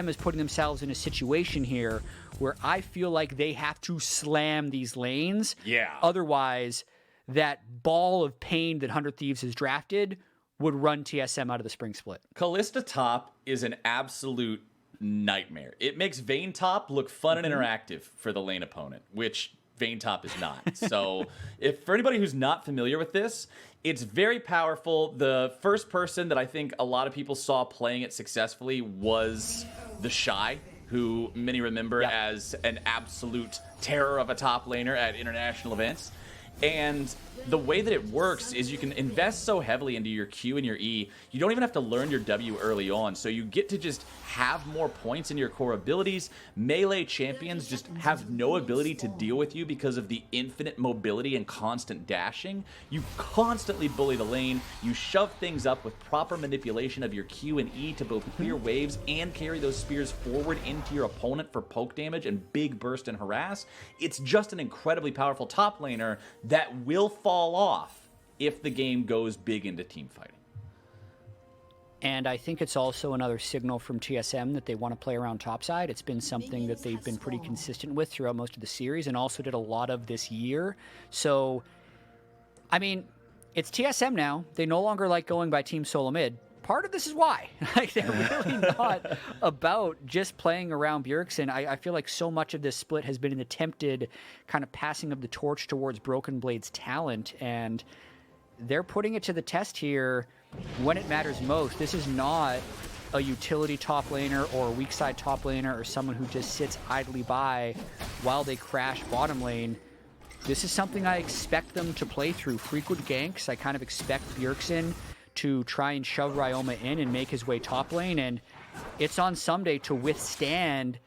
is putting themselves in a situation here where I feel like they have to slam these lanes. Yeah. Otherwise, that ball of pain that 100 Thieves has drafted would run TSM out of the spring split. Kalista top is an absolute nightmare. It makes Vayne top look fun and interactive for the lane opponent, which Vayne top is not. So if for anybody who's not familiar with this, it's very powerful. The first person that I think a lot of people saw playing it successfully was the Shy, who many remember as an absolute terror of a top laner at international events. And the way that it works is you can invest so heavily into your Q and your E, you don't even have to learn your W early on. So you get to just have more points in your core abilities. Melee champions just have no ability to deal with you because of the infinite mobility and constant dashing. You constantly bully the lane. You shove things up with proper manipulation of your Q and E to both clear waves and carry those spears forward into your opponent for poke damage and big burst and harass. It's just an incredibly powerful top laner that will fall off if the game goes big into team fighting. And I think it's also another signal from TSM that they want to play around topside. It's been something that they've been pretty consistent with throughout most of the series and also did a lot of this year. So, I mean, it's TSM now. They no longer like going by team solo mid. Part of this is why. Like, they're really not about just playing around Bjergsen. I feel like so much of this split has been an attempted kind of passing of the torch towards Broken Blade's talent, and they're putting it to the test here when it matters most. This is not a utility top laner or a weak side top laner or someone who just sits idly by while they crash bottom lane. This is something I expect them to play through. Frequent ganks. I kind of expect Bjergsen to try and shove Ryoma in and make his way top lane, and it's on Someday to withstand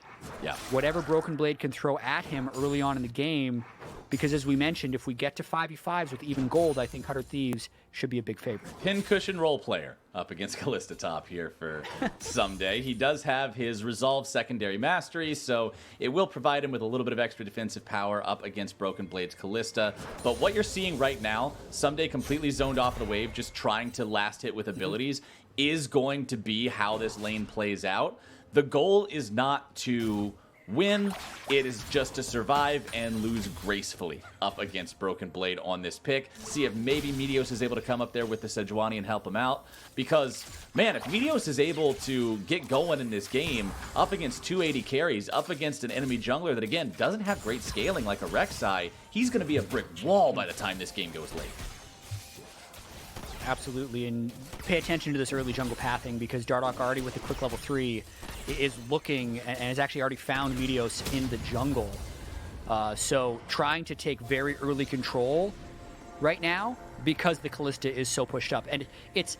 whatever Broken Blade can throw at him early on in the game, because as we mentioned, if we get to 5v5s with even gold, I think 100 Thieves should be a big favorite. Pincushion role player up against Kalista top here for Someday. He does have his Resolve secondary mastery, so it will provide him with a little bit of extra defensive power up against Broken Blade's Kalista. But what you're seeing right now, Someday completely zoned off of the wave, just trying to last hit with abilities, is going to be how this lane plays out. The goal is not to win, it is just to survive and lose gracefully up against Broken Blade on this pick. See if maybe Meteos is able to come up there with the Sejuani and help him out. Because, man, if Meteos is able to get going in this game up against 280 carries, up against an enemy jungler that, again, doesn't have great scaling like a Rek'Sai, he's going to be a brick wall by the time this game goes late. Absolutely, and pay attention to this early jungle pathing, because Dardoch already with a quick level 3 is looking and has actually already found Meteos in the jungle. So trying to take very early control right now because the Kalista is so pushed up. And it's,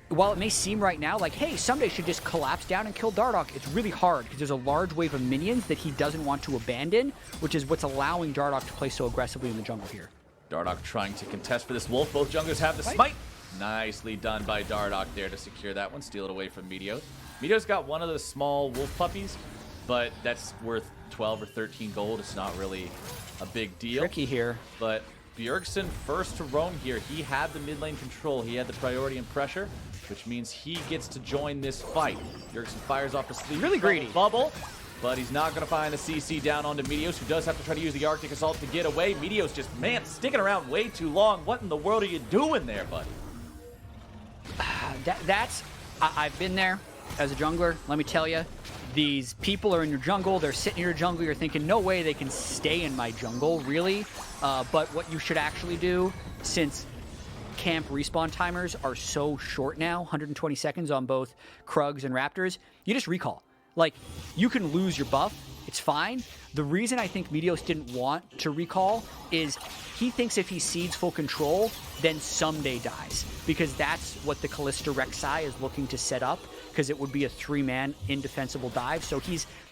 while it may seem right now like, hey, Someday should just collapse down and kill Dardoch, it's really hard because there's a large wave of minions that he doesn't want to abandon, which is what's allowing Dardoch to play so aggressively in the jungle here. Dardoch trying to contest for this wolf. Both junglers have the smite. Nicely done by Dardoch there to secure that one, steal it away from Meteos. Meteos got one of the small wolf puppies, but that's worth 12 or 13 gold. It's not really a big deal. Tricky here. But Bjergsen first to roam here. He had the mid lane control. He had the priority and pressure, which means he gets to join this fight. Bjergsen fires off the sleep. Really greedy. Bubble. But he's not going to find the CC down onto Meteos, who does have to try to use the Arctic Assault to get away. Meteos just, man, sticking around way too long. What in the world are you doing there, buddy? I've been there as a jungler, let me tell you. These people are in your jungle, they're sitting in your jungle, you're thinking, no way they can stay in my jungle, really. But what you should actually do, since camp respawn timers are so short now, 120 seconds on both Krugs and Raptors, you just recall. Like, you can lose your buff, it's fine. The reason I think Meteos didn't want to recall is he thinks if he cedes full control, then Someday dies. Because that's what the Kalista Rek'Sai is looking to set up, because it would be a 3-man indefensible dive. So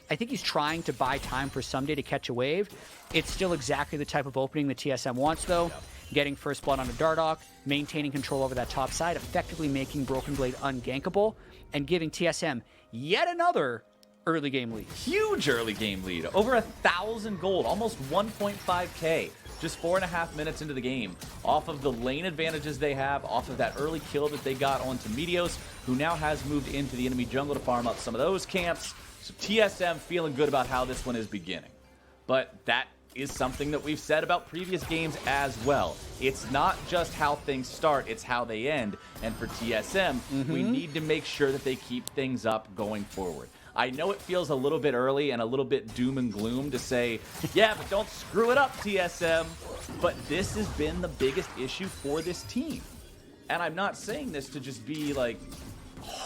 I think he's trying to buy time for Someday to catch a wave. It's still exactly the type of opening the TSM wants, though. Getting first blood onto Dardoch, maintaining control over that top side, effectively making Broken Blade ungankable, and giving TSM yet another early game lead. Huge early game lead. Over 1,000 gold, almost 1.5k. Just 4.5 minutes into the game. Off of the lane advantages they have, off of that early kill that they got onto Meteos, who now has moved into the enemy jungle to farm up some of those camps. So TSM feeling good about how this one is beginning. But that is something that we've said about previous games as well. It's not just how things start, it's how they end. And for TSM, we need to make sure that they keep things up going forward. I know it feels a little bit early and a little bit doom and gloom to say, yeah, but don't screw it up, TSM. But this has been the biggest issue for this team. And I'm not saying this to just be like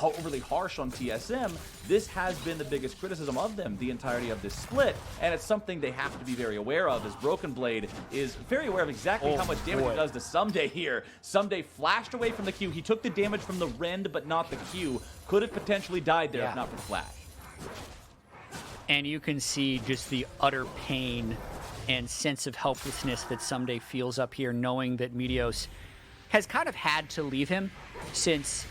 overly harsh on TSM. This has been the biggest criticism of them the entirety of this split, and it's something they have to be very aware of, as Broken Blade is very aware of exactly how much damage it does to Someday here. Someday flashed away from the Q. He took the damage from the Rend, but not the Q. Could have potentially died there if not for the flash. And you can see just the utter pain and sense of helplessness that Someday feels up here, knowing that Meteos has kind of had to leave him, since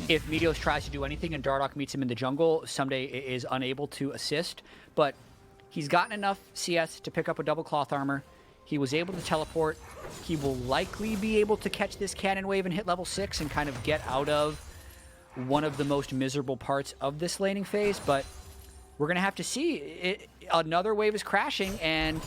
if Meteos tries to do anything and Dardoch meets him in the jungle, Someday is unable to assist. But he's gotten enough CS to pick up a double cloth armor. He was able to teleport. He will likely be able to catch this cannon wave and hit level 6 and kind of get out of one of the most miserable parts of this laning phase. But we're going to have to see. Another wave is crashing, and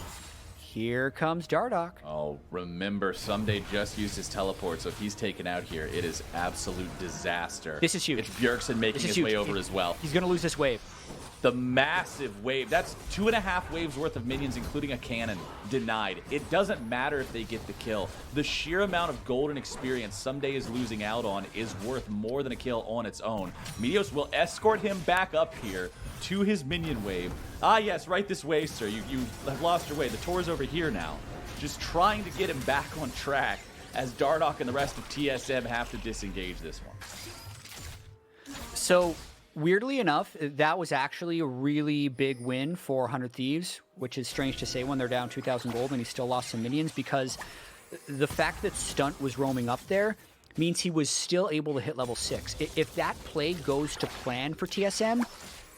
here comes Dardoch. Oh, remember, Someday just used his teleport, so if he's taken out here, it is absolute disaster. This is huge. It's Bjergsen making his way over as well. He's going to lose this wave. The massive wave. That's 2.5 waves worth of minions, including a cannon, denied. It doesn't matter if they get the kill. The sheer amount of golden experience Someday is losing out on is worth more than a kill on its own. Meteos will escort him back up here to his minion wave. Ah, yes, right this way, sir. You have lost your way. The tour's over here now. Just trying to get him back on track as Dardoch and the rest of TSM have to disengage this one. So, weirdly enough, that was actually a really big win for 100 Thieves, which is strange to say when they're down 2,000 gold and he still lost some minions, because the fact that Stunt was roaming up there means he was still able to hit level 6. If that play goes to plan for TSM,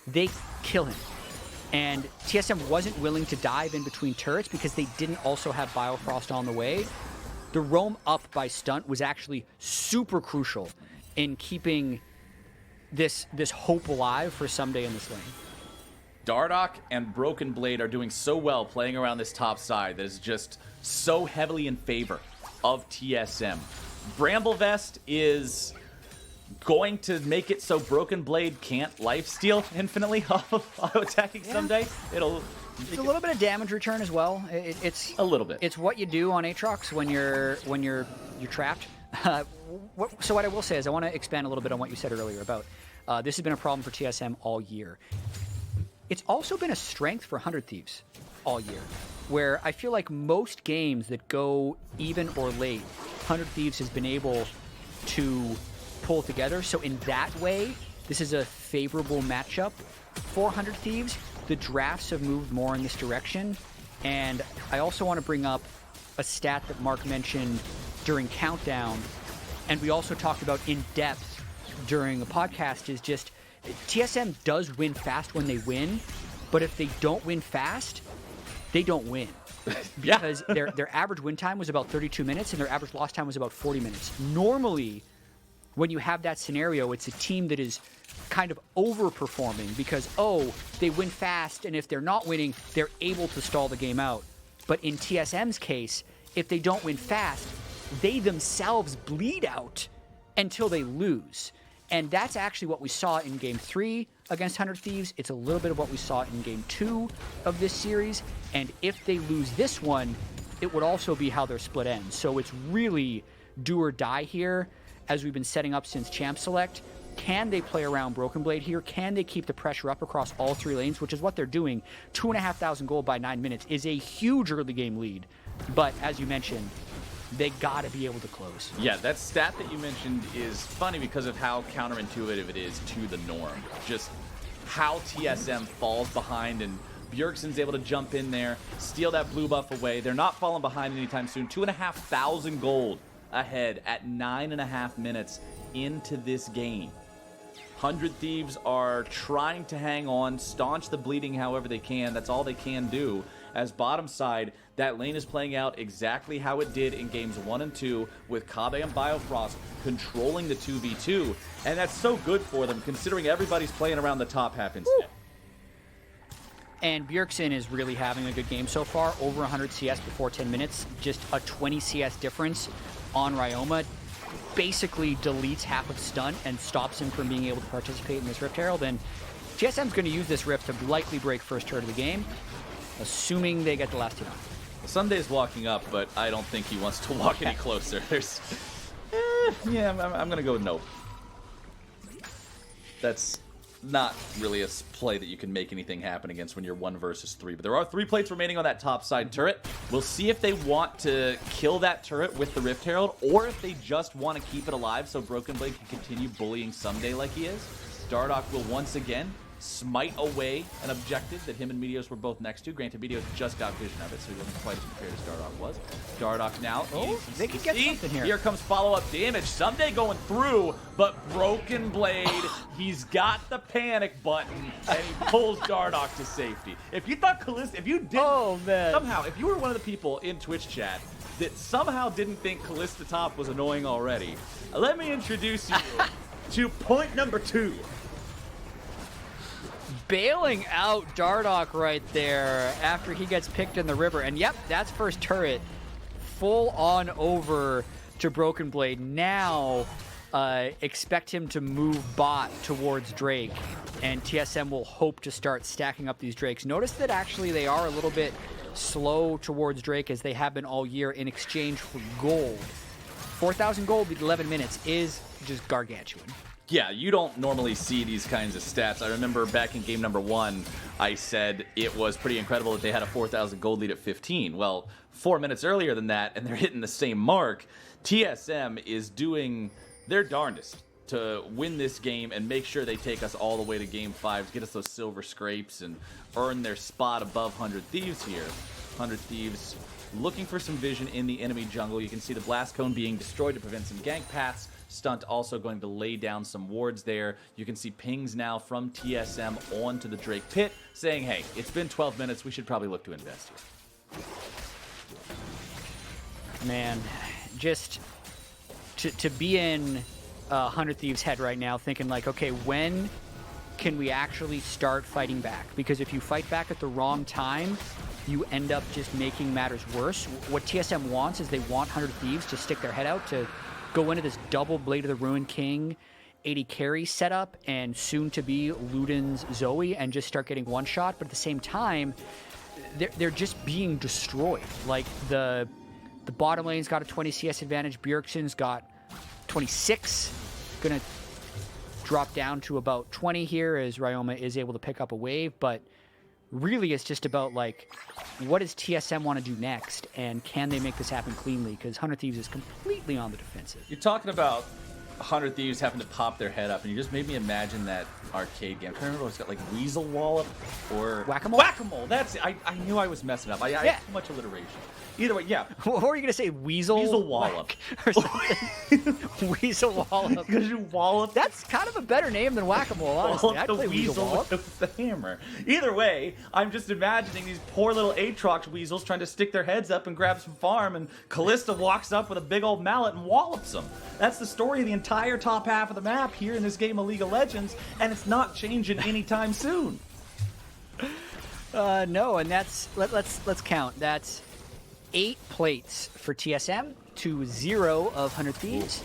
they kill him. And TSM wasn't willing to dive in between turrets because they didn't also have Biofrost on the way. The roam up by Stunt was actually super crucial in keeping this hope alive for Someday in this lane. Dardoch and Broken Blade are doing so well playing around this top side that is just so heavily in favor of TSM. Bramblevest is going to make it so Broken Blade can't lifesteal infinitely off of auto-attacking Someday. It's a little bit of damage return as well. It's a little bit. It's what you do on Aatrox when you're trapped. So what I will say is I want to expand a little bit on what you said earlier about this has been a problem for TSM all year. It's also been a strength for 100 Thieves all year, where I feel like most games that go even or late, 100 Thieves has been able to pull together. So in that way, this is a favorable matchup for 100 Thieves. The drafts have moved more in this direction. And I also want to bring up a stat that Mark mentioned during Countdown, and we also talked about in depth during the podcast, is just TSM does win fast when they win, but if they don't win fast, they don't win. Because their average win time was about 32 minutes and their average loss time was about 40 minutes. Normally, when you have that scenario, it's a team that is kind of overperforming because, oh, they win fast, and if they're not winning, they're able to stall the game out. But in TSM's case, if they don't win fast, they themselves bleed out until they lose. And that's actually what we saw in Game 3 against 100 Thieves. It's a little bit of what we saw in Game 2 of this series. And if they lose this one, it would also be how their split ends. So it's really do or die here, as we've been setting up since Champ Select. Can they play around Broken Blade here? Can they keep the pressure up across all 3 lanes, which is what they're doing? 2,500 gold by 9 minutes is a huge early game lead. But as you mentioned, they got to be able to close. Yeah, that stat that you mentioned is funny because of how counterintuitive it is to the norm. Just how TSM falls behind, and Bjergsen's able to jump in there, steal that blue buff away. They're not falling behind anytime soon. 2,500 gold ahead at 9.5 minutes into this game. 100 Thieves are trying to hang on, staunch the bleeding however they can. That's all they can do. As bottom side, that lane is playing out exactly how it did in games 1 and 2, with Kabe and Biofrost controlling the 2v2. And that's so good for them, considering everybody's playing around the top half instead. And Bjergsen is really having a good game so far. Over 100 CS before 10 minutes. Just a 20 CS difference on Ryoma. Basically deletes half of stun and stops him from being able to participate in this Rift Herald. And TSM's going to use this Rift to likely break first turret of the game, assuming they get the last hit on. Sunday's walking up, but I don't think he wants to walk any closer. There's, yeah, I'm going to go with nope. That's not really a play that you can make anything happen against when you're 1 versus 3. But there are 3 plates remaining on that top side turret. We'll see if they want to kill that turret with the Rift Herald, or if they just want to keep it alive so Broken Blade can continue bullying Someday like he is. Dardoch will once again smite away an objective that him and Meteos were both next to. Granted, Meteos just got vision of it, so he wasn't quite as prepared as Dardoch was. Dardoch now. They could get something here. Here comes follow-up damage. Someday going through, but Broken Blade, he's got the panic button, and he pulls Dardoch to safety. If you thought Callista, if you didn't, somehow, if you were one of the people in Twitch chat that somehow didn't think Callista top was annoying already, let me introduce you to point number 2. Bailing out Dardoch right there after he gets picked in the river. And yep, that's first turret. Full on over to Broken Blade. Now expect him to move bot towards Drake. And TSM will hope to start stacking up these Drakes. Notice that actually they are a little bit slow towards Drake, as they have been all year, in exchange for gold. 4,000 gold in 11 minutes is just gargantuan. Yeah, you don't normally see these kinds of stats. I remember back in game number 1, I said it was pretty incredible that they had a 4,000 gold lead at 15. Well, 4 minutes earlier than that, and they're hitting the same mark. TSM is doing their darndest to win this game and make sure they take us all the way to game 5, get us those silver scrapes, and earn their spot above 100 Thieves here. 100 Thieves looking for some vision in the enemy jungle. You can see the blast cone being destroyed to prevent some gank paths. Stunt also going to lay down some wards there. You can see pings now from TSM onto the Drake pit, saying, hey, it's been 12 minutes. We should probably look to invest here. Man, just to be in 100 Thieves' head right now, thinking like, okay, when can we actually start fighting back? Because if you fight back at the wrong time, you end up just making matters worse. What TSM wants is they want 100 Thieves to stick their head out, to go into this double Blade of the Ruined King 80 carry setup, and soon to be Luden's Zoe, and just start getting one shot. But at the same time, they're just being destroyed. Like the bottom lane's got a 20 CS advantage. Bjergsen's got 26. Gonna drop down to about 20 here as Ryoma is able to pick up a wave. But really, it's just about, like, what does TSM want to do next, and can they make this happen cleanly? Because 100 Thieves is completely on the defensive. You're talking about 100 Thieves having to pop their head up, and you just made me imagine that arcade game. I can't remember what it's got, like Weasel Wallop or Whack-a-mole? Whack-a-Mole. That's it. I knew I was messing up. I had too much alliteration. Either way, yeah. What were you going to say? Weasel? Weasel Wallop. Or something? Weasel Wallop. Because you wallop. That's kind of a better name than Whack-a-Mole, honestly. I'd The play Weasel weasel Wallop. with the hammer. Either way, I'm just imagining these poor little Aatrox weasels trying to stick their heads up and grab some farm, and Callista walks up with a big old mallet and wallops them. That's the story of the entire top half of the map here in this game of League of Legends, and it's not changing anytime soon. No, and that's let's count. That's 8 plates for TSM to 0 of 100 Thieves.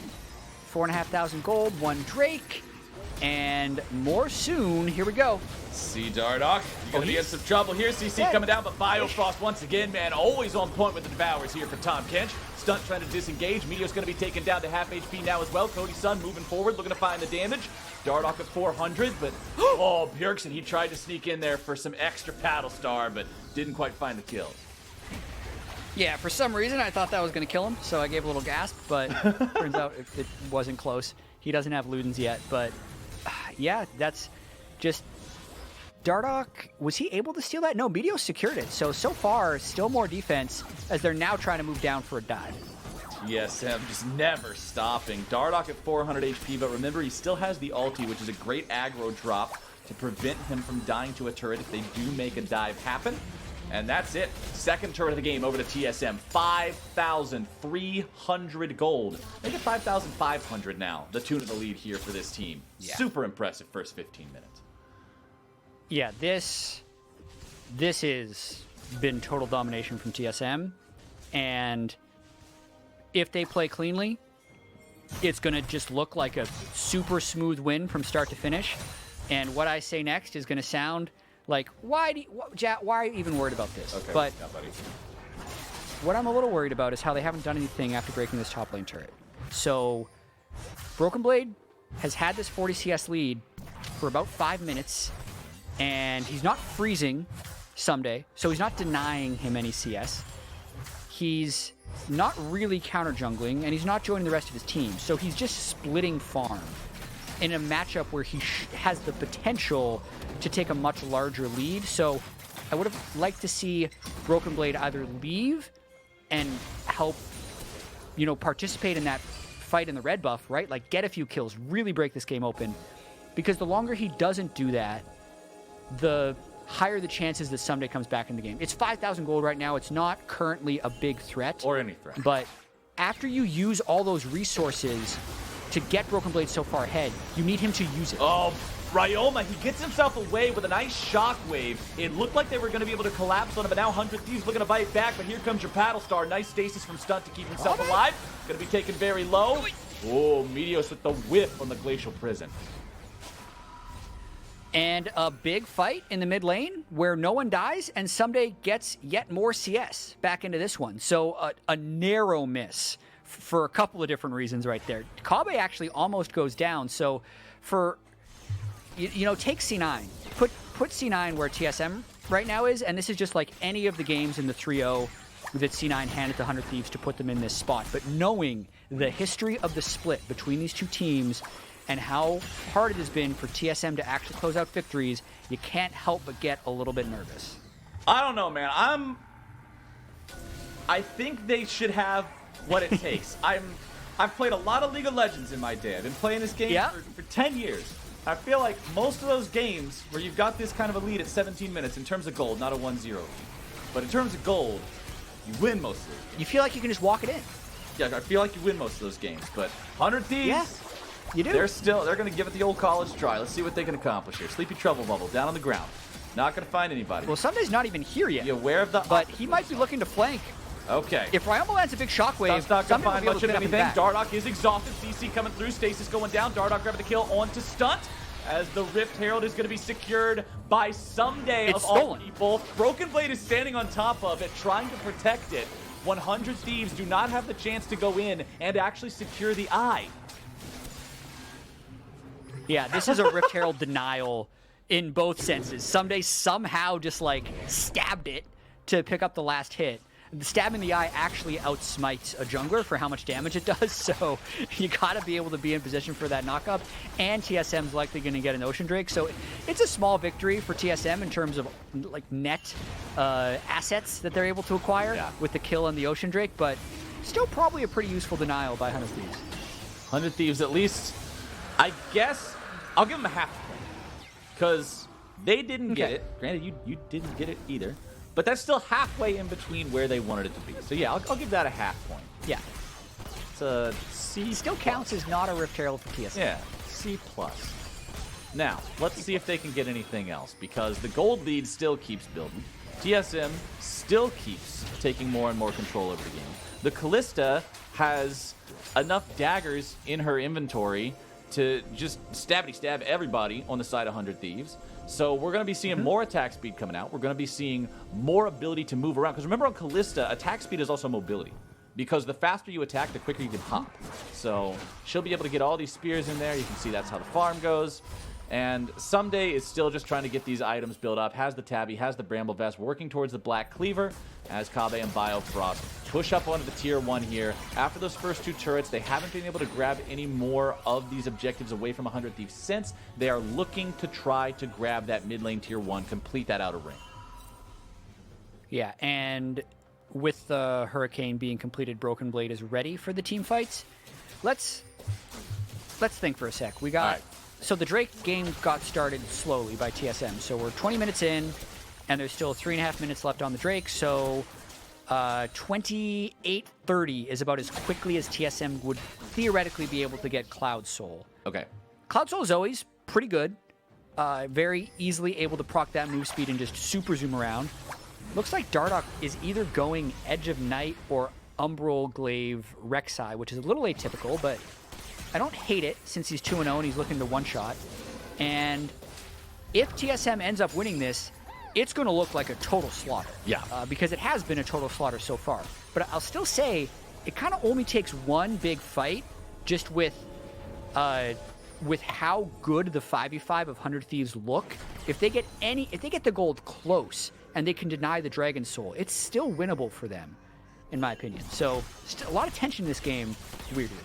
4,500 gold, 1 Drake, and more soon. Here we go. See Dardoch, you're gonna be in some trouble here. CC coming down, but Biofrost once again, man, always on point with the Devours here for Tom Kench. Stunt trying to disengage. Meteor's going to be taken down to half HP now as well. Cody Sun moving forward, looking to find the damage. Dardoch at 400, but oh, Bjergsen, he tried to sneak in there for some extra paddle star, but didn't quite find the kill. Yeah, for some reason I thought that was going to kill him, so I gave a little gasp, but turns out it wasn't close. He doesn't have Ludens yet, but yeah, that's just... Dardoch, was he able to steal that? No, Meteos secured it. So far, still more defense as they're now trying to move down for a dive. TSM just never stopping. Dardoch at 400 HP, but remember, he still has the ulti, which is a great aggro drop to prevent him from dying to a turret if they do make a dive happen. And that's it. Second turret of the game over to TSM. 5,300 gold. Make it 5,500 now. The tune of the lead here for this team. Yeah. Super impressive first 15 minutes. Yeah, this this has been total domination from TSM, and if they play cleanly, it's going to just look like a super smooth win from start to finish. And what I say next is going to sound like, why are you even worried about this? Okay, but yeah, buddy. what I'm a little worried about is how they haven't done anything after breaking this top lane turret. So Broken Blade has had this 40 CS lead for about 5 minutes, and he's not freezing Someday, so he's not denying him any CS. He's not really counter jungling, and he's not joining the rest of his team, so he's just splitting farm in a matchup where he has the potential to take a much larger lead. So I would have liked to see Broken Blade either leave and help, you know, participate in that fight in the red buff, right? Like, get a few kills, really break this game open. Because the longer he doesn't do that, the higher the chances that Someday comes back in the game. It's 5,000 gold right now. It's not currently a big threat. Or any threat. But after you use all those resources to get Broken Blade so far ahead, you need him to use it. Oh, Ryoma, he gets himself away with a nice shockwave. It looked like they were going to be able to collapse on him, but now 100 Thieves looking to bite back, but here comes your Paddle Star. Nice stasis from Stunt to keep himself alive. Going to be taken very low. Oh, Meteos with the whiff on the Glacial Prison. And a big fight in the mid lane where no one dies, and Someday gets yet more CS back into this one. So a narrow miss for a couple of different reasons right there. Kabe actually almost goes down. So for, you know, take C9. Put C9 where TSM right now is, and this is just like any of the games in the 3-0 that C9 handed to 100 Thieves to put them in this spot. But knowing the history of the split between these two teams and how hard it has been for TSM to actually close out victories, you can't help but get a little bit nervous. I don't know, man. I think they should have what it takes. I've played a lot of League of Legends in my day. I've been playing this game for 10 years. I feel like most of those games where you've got this kind of a lead at 17 minutes in terms of gold, not a 1-0 lead, but in terms of gold, you win most of those games. You feel like you can just walk it in. Yeah, I feel like you win most of those games, but 100 Thieves... Yeah. You do. They're going to give it the old college try. Let's see what they can accomplish here. Sleepy Trouble Bubble down on the ground. Not going to find anybody. Well, Sunday's not even here yet. You aware of the... But he might be looking to flank. Okay. If Ryoma lands a big shockwave, Stunt's not going to find much of anything. back. Dardoch is exhausted. CC coming through. Stasis going down. Dardoch grabbing the kill onto Stunt. As the Rift Herald is going to be secured by Someday of all people. Broken Blade is standing on top of it, trying to protect it. 100 Thieves do not have the chance to go in and actually secure the eye. Yeah, this is a Rift Herald denial in both senses. Someday somehow just like stabbed it to pick up the last hit. The stab in the eye actually outsmites a jungler for how much damage it does, so you gotta be able to be in position for that knockup, and TSM's likely gonna get an Ocean Drake, so it's a small victory for TSM in terms of like net assets that they're able to acquire with the kill and the Ocean Drake, but still probably a pretty useful denial by 100 Thieves. 100 Thieves at least, I guess, I'll give them a half point, because they didn't get it. Granted, you didn't get it either. But that's still halfway in between where they wanted it to be. So yeah, I'll give that a half point. Yeah. It's a C+. He still counts as not a Rift Herald for TSM. Yeah, C+. Now, let's see if they can get anything else, because the gold lead still keeps building. TSM still keeps taking more and more control over the game. The Callista has enough daggers in her inventory to just stab everybody on the side of 100 Thieves. So we're going to be seeing more attack speed coming out. We're going to be seeing more ability to move around. Because remember on Callista, attack speed is also mobility. Because the faster you attack, the quicker you can hop. So she'll be able to get all these spears in there. You can see that's how the farm goes. And Someday is still just trying to get these items built up. Has the Tabby, has the Bramble Vest, working towards the Black Cleaver as Kabe and Biofrost push up onto the tier 1 here. After those first 2 turrets, they haven't been able to grab any more of these objectives away from 100 Thieves since they are looking to try to grab that mid lane tier 1, complete that outer ring. Yeah, and with the Hurricane being completed, Broken Blade is ready for the team fights. Let's think for a sec. We got... So the Drake game got started slowly by TSM. So we're 20 minutes in, and there's still 3.5 minutes left on the Drake. So 28:30 is about as quickly as TSM would theoretically be able to get Cloud Soul. Okay. Cloud Soul is always pretty good. very easily able to proc that move speed and just super zoom around. Looks like Dardoch is either going Edge of Night or Umbral Glaive Rek'Sai, which is a little atypical, but I don't hate it since he's 2-0 and he's looking to one-shot. And if TSM ends up winning this, it's going to look like a total slaughter. Yeah. Because it has been a total slaughter so far. But I'll still say it kind of only takes one big fight just with how good the 5v5 of 100 Thieves look. If they get the gold close and they can deny the Dragon Soul, it's still winnable for them, in my opinion. So a lot of tension in this game, weirdly.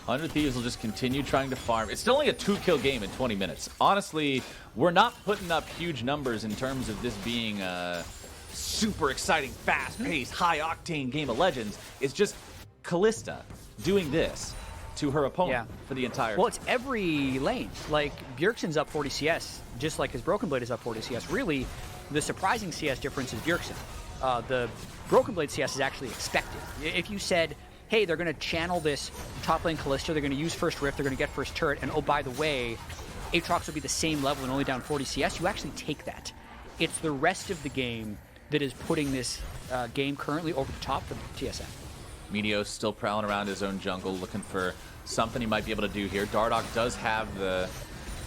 100 Thieves will just continue trying to farm. It's still only a 2-kill game in 20 minutes. Honestly, we're not putting up huge numbers in terms of this being a super exciting, fast-paced, high-octane game of Legends. It's just Kalista doing this to her opponent for the entire Well, it's every lane. Like, Bjergsen's up 40 CS, just like his Broken Blade is up 40 CS. Really, the surprising CS difference is Bjergsen. The Broken Blade CS is actually expected. If you said, hey, they're going to channel this top lane Kalista, they're going to use first Rift, they're going to get first turret, and oh, by the way, Aatrox will be the same level and only down 40 CS, you actually take that. It's the rest of the game that is putting this game currently over the top for TSM. Meteos still prowling around his own jungle, looking for something he might be able to do here. Dardoch does have the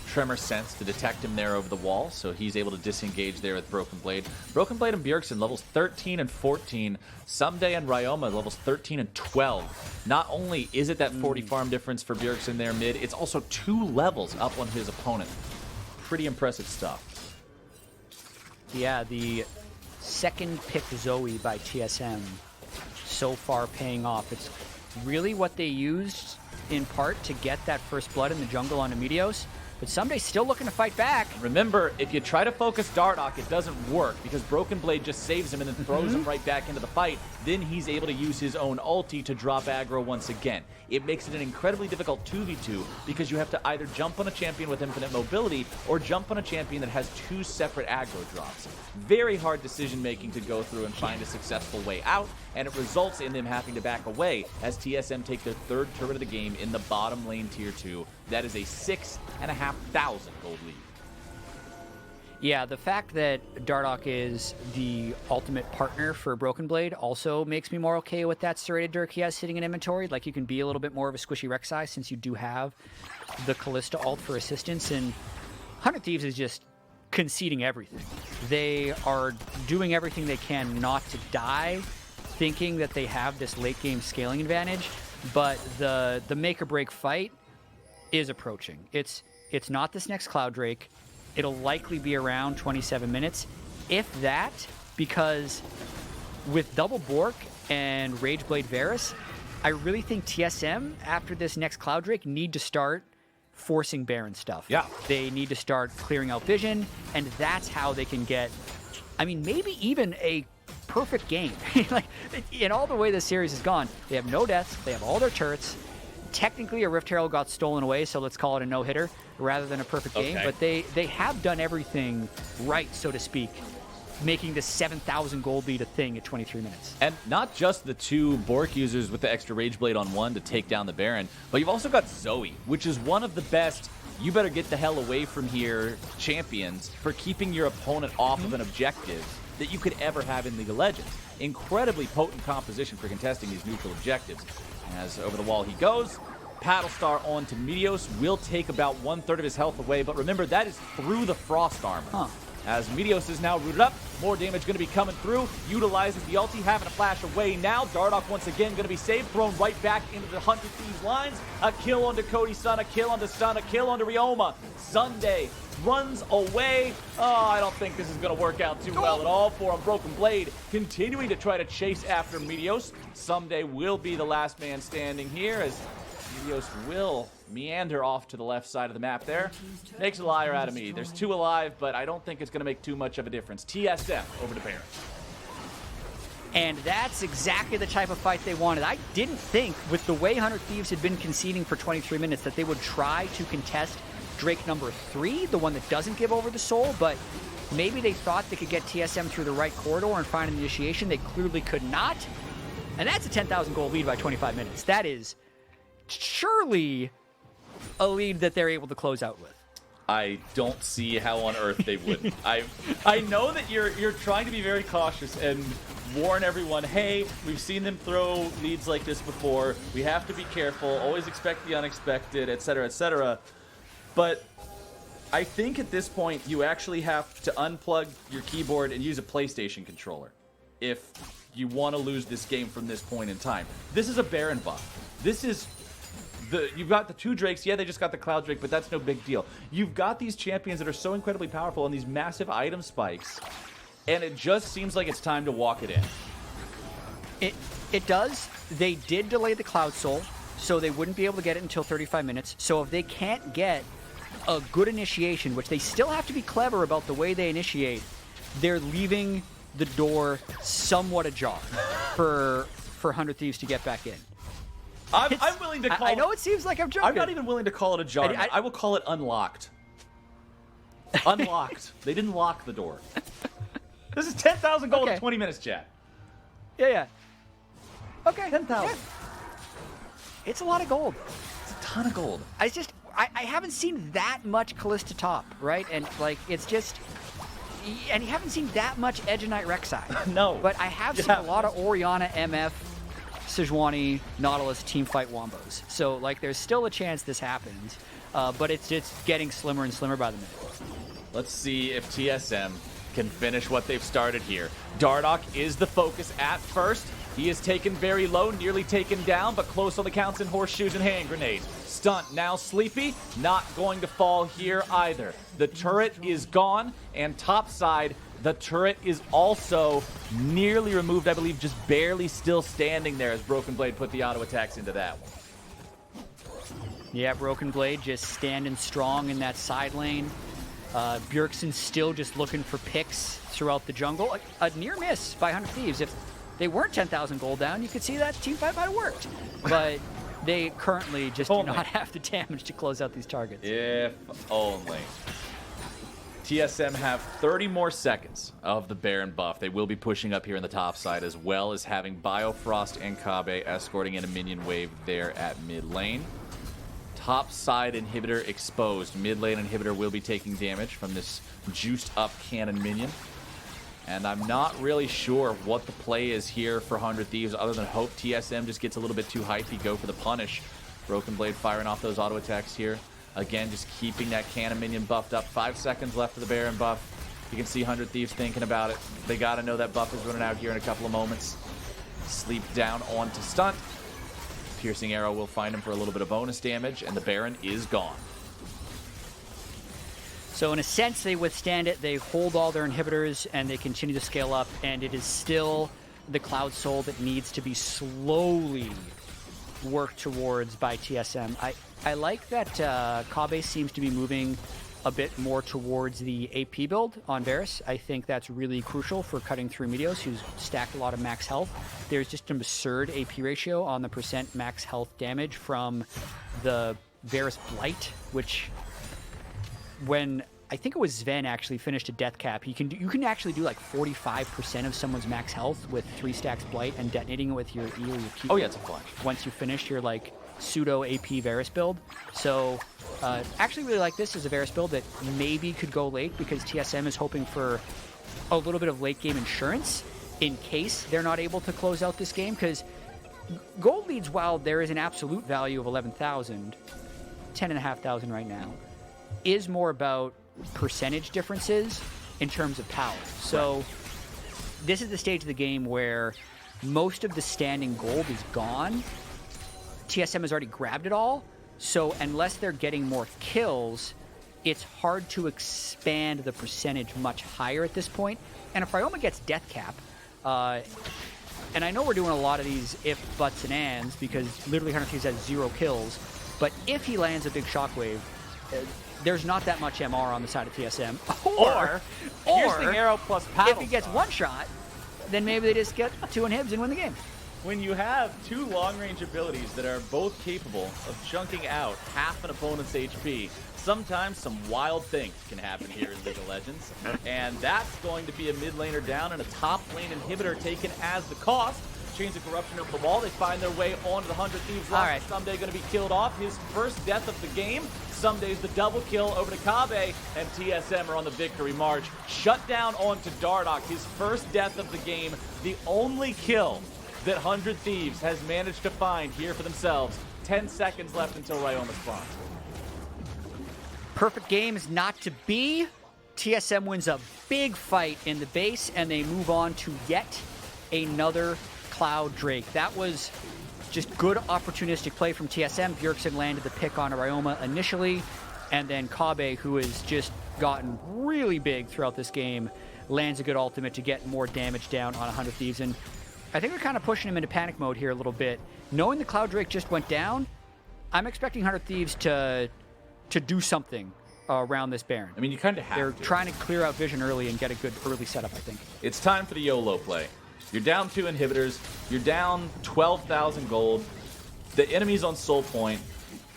Tremor sense to detect him there over the wall, so he's able to disengage there with Broken Blade. Broken Blade and Bjergsen levels 13 and 14. Someday and Ryoma levels 13 and 12. Not only is it that 40 farm difference for Bjergsen there mid, it's also 2 levels up on his opponent. Pretty impressive stuff. Yeah, the second pick Zoe by TSM so far paying off. It's really what they used in part to get that first blood in the jungle on Meteos. But Sumday's still looking to fight back. Remember, if you try to focus Dardoch, it doesn't work because Broken Blade just saves him and then throws him right back into the fight. Then he's able to use his own ulti to drop aggro once again. It makes it an incredibly difficult 2v2 because you have to either jump on a champion with infinite mobility or jump on a champion that has 2 separate aggro drops. Very hard decision making to go through and find a successful way out, and it results in them having to back away as TSM take their 3rd turret of the game in the bottom lane tier 2. That is a 6,500 gold lead. Yeah, the fact that Dardoch is the ultimate partner for Broken Blade also makes me more okay with that serrated Dirk he has sitting in inventory. Like, you can be a little bit more of a squishy Rek'Sai since you do have the Kalista ult for assistance, and 100 Thieves is just conceding everything. They are doing everything they can not to die, thinking that they have this late game scaling advantage, but the make or break fight is approaching. It's not this next Cloud Drake. It'll likely be around 27 minutes, if that, because with double Bork and Rageblade Varus, I really think TSM, after this next Cloud Drake, need to start forcing Baron stuff. Yeah. They need to start clearing out vision, and that's how they can get, I mean, maybe even a perfect game. Like, in all the way this series has gone, they have no deaths, they have all their turrets. Technically, a Rift Herald got stolen away, so let's call it a no-hitter rather than a perfect game. Okay. But they have done everything right, so to speak, making this 7,000 gold lead a thing at 23 minutes. And not just the 2 Bork users with the extra Rageblade on 1 to take down the Baron, but you've also got Zoe, which is one of the best you better get the hell away from here champions for keeping your opponent off of an objective that you could ever have in League of Legends. Incredibly potent composition for contesting these neutral objectives. As over the wall he goes, Paddlestar on to Meteos will take about 1/3 of his health away, but remember, that is through the Frost Armor. As Meteos is now rooted up, more damage going to be coming through, utilizing the ulti, having to flash away now. Dardoch once again going to be saved, thrown right back into the 100 Thieves lines. A kill onto Cody Sun, a kill onto Stun, a kill onto Ryoma. Sunday runs away. Oh, I don't think this is going to work out too well at all for him. Broken Blade continuing to try to chase after Meteos. Someday will be the last man standing here as Meteos will meander off to the left side of the map there. Makes a liar out of me. There's 2 alive, but I don't think it's going to make too much of a difference. TSM over to Baron. And that's exactly the type of fight they wanted. I didn't think, with the way 100 Thieves had been conceding for 23 minutes, that they would try to contest Drake number 3, the one that doesn't give over the soul, but maybe they thought they could get TSM through the right corridor and find an initiation. They clearly could not. And that's a 10,000 gold lead by 25 minutes. That is surely a lead that they're able to close out with. I don't see how on earth they wouldn't. I know that you're trying to be very cautious and warn everyone, hey, we've seen them throw leads like this before. We have to be careful. Always expect the unexpected, etc., etc. But I think at this point you actually have to unplug your keyboard and use a PlayStation controller if you want to lose this game from this point in time. This is a Baron buff. This is you've got the 2 Drakes. Yeah, they just got the Cloud Drake, but that's no big deal. You've got these champions that are so incredibly powerful and these massive item spikes, and it just seems like it's time to walk it in. It does. They did delay the Cloud Soul, so they wouldn't be able to get it until 35 minutes. So if they can't get a good initiation, which they still have to be clever about the way they initiate, they're leaving the door somewhat ajar for 100 Thieves to get back in. I'm willing to call I know it seems like I'm joking. I'm not even willing to call it a jar. I will call it unlocked. Unlocked. They didn't lock the door. This is 10,000 gold in 20 minutes, chat. Yeah. Okay. 10,000. Yeah. It's a lot of gold. It's a ton of gold. I haven't seen that much Callista top, right? And like it's just, and you haven't seen that much Edge of Night Rek'Sai. No. But I have seen a lot of Orianna, MF, Sejuani, Nautilus teamfight wombos. So like there's still a chance this happens, but it's just getting slimmer and slimmer by the minute. Let's see if TSM can finish what they've started here. Dardoch is the focus at first. He is taken very low, nearly taken down, but close on the counts in horseshoes and hand grenades. Stunt, now Sleepy, not going to fall here either. The turret is gone, and topside, the turret is also nearly removed, I believe just barely still standing there as Broken Blade put the auto attacks into that one. Yeah, Broken Blade just standing strong in that side lane. Bjergsen still just looking for picks throughout the jungle. A near miss by 100 Thieves. If they weren't 10,000 gold down, you could see that team fight might have worked. But they currently just do not have the damage to close out these targets. If only. TSM have 30 more seconds of the Baron buff. They will be pushing up here in the top side, as well as having Biofrost and Kabe escorting in a minion wave there at mid lane. Top side inhibitor exposed. Mid lane inhibitor will be taking damage from this juiced up cannon minion. And I'm not really sure what the play is here for 100 Thieves other than hope TSM just gets a little bit too hypey, go for the punish. Broken Blade firing off those auto attacks here. Again, just keeping that cannon minion buffed up. 5 seconds left of the Baron buff. You can see 100 Thieves thinking about it. They got to know that buff is running out here in a couple of moments. Sleep down onto stunt. Piercing arrow will find him for a little bit of bonus damage, and the Baron is gone. So in a sense, they withstand it. They hold all their inhibitors, and they continue to scale up, and it is still the Cloud Soul that needs to be slowly worked towards by TSM. I like that Kabe seems to be moving a bit more towards the AP build on Varus. I think that's really crucial for cutting through Meteos, who's stacked a lot of max health. There's just an absurd AP ratio on the percent max health damage from the Varus Blight, which when I think it was Sven actually finished a death cap, you can actually do like 45% of someone's max health with 3 stacks Blight and detonating it with your E or your Q. Oh yeah, it's a flash. Once you finish your like pseudo AP Varus build. So actually really like this as a Varus build that maybe could go late because TSM is hoping for a little bit of late game insurance in case they're not able to close out this game, because gold leads, while there is an absolute value of 11,000, 10,500 right now, is more about percentage differences in terms of power. So this is the stage of the game where most of the standing gold is gone. TSM has already grabbed it all, so unless they're getting more kills, it's hard to expand the percentage much higher at this point. And if Ryoma gets death cap, and I know we're doing a lot of these if, buts, and ands, because literally 100 Thieves has 0 kills, but if he lands a big shockwave, there's not that much MR on the side of TSM. Or piercing arrow plus paddle if he gets one shot, then maybe they just get 2 inhibs and win the game. when you have two long-range abilities that are both capable of chunking out half an opponent's HP, sometimes some wild things can happen here in League of Legends. And that's going to be a mid laner down and a top lane inhibitor taken as the cost. Chains of Corruption over the wall. They find their way onto the 100 Thieves line. Right. Someday going to be killed off. His first death of the game. Sumday's the double kill over to Kabe, and TSM are on the victory march. Shut down onto Dardoch, his first death of the game. The only kill that 100 Thieves has managed to find here for themselves. 10 seconds left until Ryoma spawns. Perfect game is not to be. TSM wins a big fight in the base, and they move on to yet another Cloud Drake. That was just good opportunistic play from TSM. Bjergsen landed the pick on Ryoma initially, and then Kabe, who has just gotten really big throughout this game, lands a good ultimate to get more damage down on 100 Thieves. And I think we're kind of pushing him into panic mode here a little bit. Knowing the Cloud Drake just went down, I'm expecting 100 Thieves to do something around this Baron. I mean, you kind of have They're to. trying to clear out vision early and get a good early setup, I think. It's time for the YOLO play. You're down 2 inhibitors. You're down 12,000 gold. The enemy's on soul point.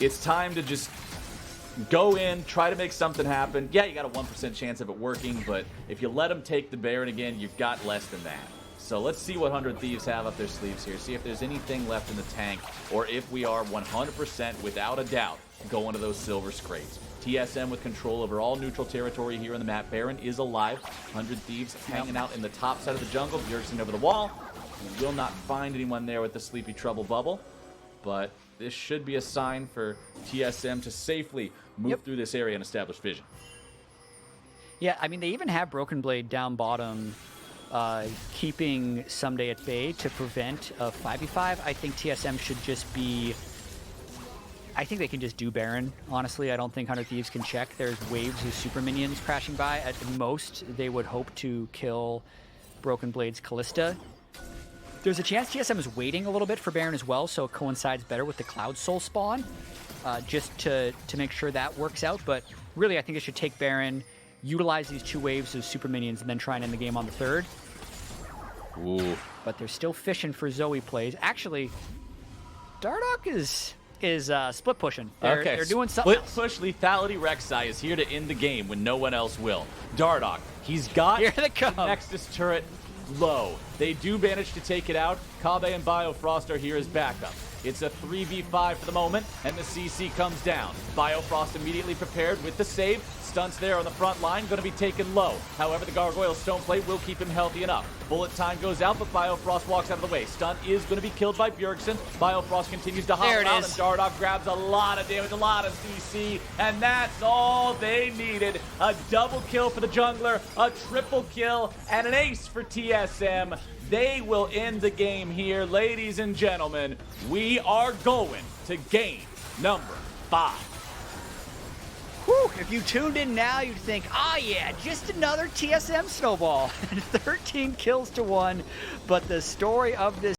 It's time to just go in, try to make something happen. Yeah, you got a 1% chance of it working, but if you let them take the Baron again, you've got less than that. So let's see what 100 Thieves have up their sleeves here. See if there's anything left in the tank, or if we are 100% without a doubt going to those silver scrapes. TSM with control over all neutral territory here on the map. Baron is alive. 100 Thieves hanging out in the top side of the jungle. Bjergsen over the wall. You will not find anyone there with the Sleepy Trouble bubble. But this should be a sign for TSM to safely move through this area and establish vision. Yeah, I mean, they even have Broken Blade down bottom, keeping Someday at bay to prevent a 5v5. I think TSM should just be... I think they can just do Baron, honestly. I don't think 100 Thieves can check. There's waves of super minions crashing by. At most, they would hope to kill Broken Blade's Callista. There's a chance TSM is waiting a little bit for Baron as well, so it coincides better with the Cloud Soul spawn, just to make sure that works out. But really, I think it should take Baron, utilize these 2 waves of super minions, and then try and end the game on the 3rd. Ooh. But they're still fishing for Zoe plays. Actually, Dardoch is split pushing. They're doing something Split push lethality Rek'Sai is here to end the game when no one else will. Dardoch, he's got the Nexus turret low. They do manage to take it out. Kabe and Biofrost are here as backup. It's a 3v5 for the moment, and the CC comes down. Biofrost immediately prepared with the save. Stunts there on the front line, going to be taken low. However, the Gargoyle Stone Plate will keep him healthy enough. Bullet time goes out, but Biofrost walks out of the way. Stun is going to be killed by Bjergsen. Biofrost continues to hop out, and Dardoch grabs a lot of damage, a lot of CC, and that's all they needed. A double kill for the jungler, a triple kill, and an ace for TSM. They will end the game here. Ladies and gentlemen, we are going to game number 5. Whew, if you tuned in now, you'd think, oh yeah, just another TSM snowball. 13 kills to 1. But the story of this